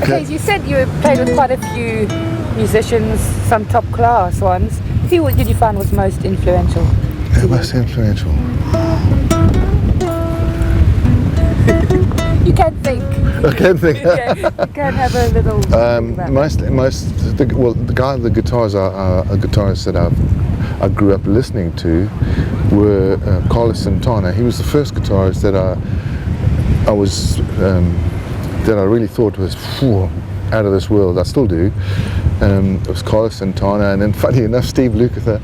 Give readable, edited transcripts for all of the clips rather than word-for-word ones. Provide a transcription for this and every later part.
Okay, you said you played with quite a few musicians, some top class ones. Who did you find was most influential? Most influential. You can think. I can't think. You can have a little. The guitars are guitarists that I grew up listening to were Carlos Santana. He was the first guitarist that I really thought was out of this world. I still do. It was Carlos Santana, and then funny enough, Steve Lukather,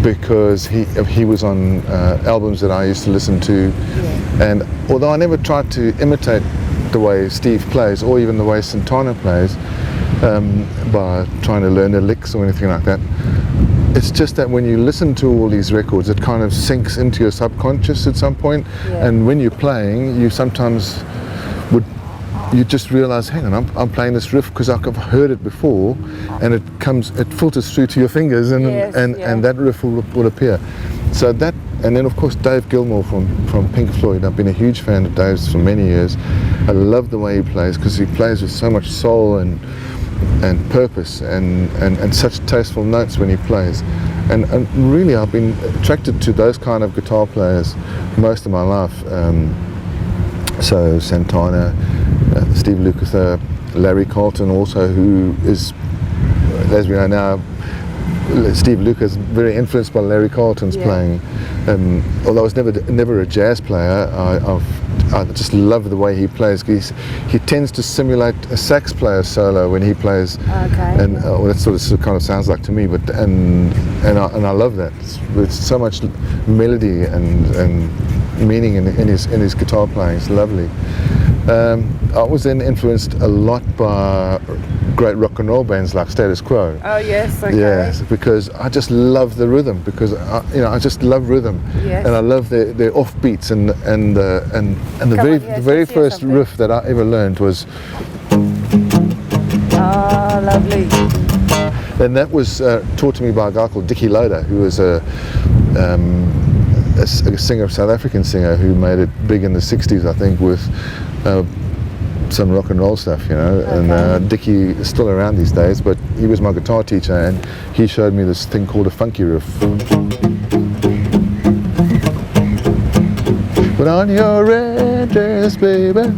because he was on albums that I used to listen to, and although I never tried to imitate the way Steve plays or even the way Santana plays by trying to learn the licks or anything like that, it's just that when you listen to all these records, it kind of sinks into your subconscious at some point, and when you're playing, you sometimes you just realize, hang on, I'm playing this riff because I've heard it before, and it filters through to your fingers, and that riff will appear. So that, and then of course Dave Gilmour from Pink Floyd. I've been a huge fan of Dave's for many years. I love the way he plays because he plays with so much soul and purpose and such tasteful notes when he plays. And really, I've been attracted to those kind of guitar players most of my life. So Santana, Steve Lukather, Larry Carlton also, who is, as we know now, Steve Lukather is very influenced by Larry Carlton's playing. Although I was never a jazz player, I just love the way he plays. He tends to simulate a sax player solo when he plays, and that's what it kind of sounds like to me. But and I love that. It's so much melody and meaning in his guitar playing. It's lovely. I was then influenced a lot by great rock and roll bands like Status Quo. Oh yes, okay. Yes, because I just love the rhythm. Because I just love rhythm, and I love their offbeats and the very first riff that I ever learned was. Oh, lovely. And that was taught to me by a guy called Dickie Loader, who was a singer, South African singer, who made it big in the 60s, I think, with some rock and roll stuff, and Dickie is still around these days, but he was my guitar teacher, and he showed me this thing called a funky riff. Put on your red dress, baby,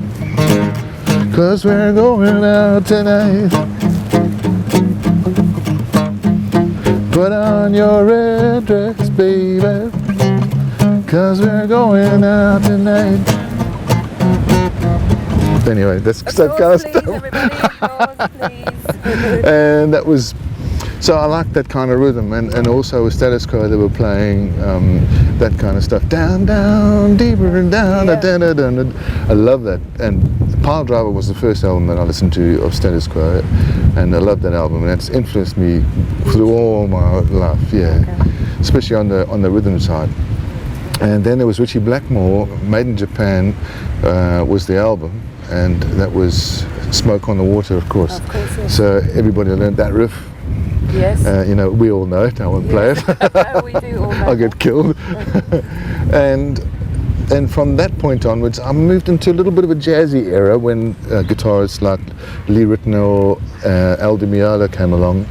'cause we're going out tonight. Put on your red dress, baby, 'cause we're going out tonight. Anyway, that's that kind of stuff. And that was, so I liked that kind of rhythm, and also with Status Quo they were playing that kind of stuff. Down, down, deeper and down, down, down, down. I love that. And Pile Driver was the first album that I listened to of Status Quo, and I love that album, and it's influenced me through all my life, especially on the rhythm side. And then there was Richie Blackmore, Made in Japan was the album, and that was Smoke on the Water, of course. Of course, yes. So everybody learned that riff. Yes. We all know it. I won't play it. We do all know. I'll get killed. And from that point onwards, I moved into a little bit of a jazzy era when guitarists like Lee Ritenour or Al Di Meola came along,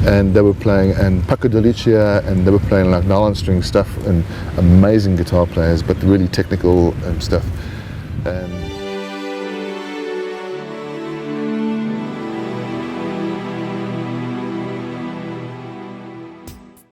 and they were playing, and Paco de Lucia, and they were playing like nylon string stuff, and amazing guitar players, but really technical stuff. And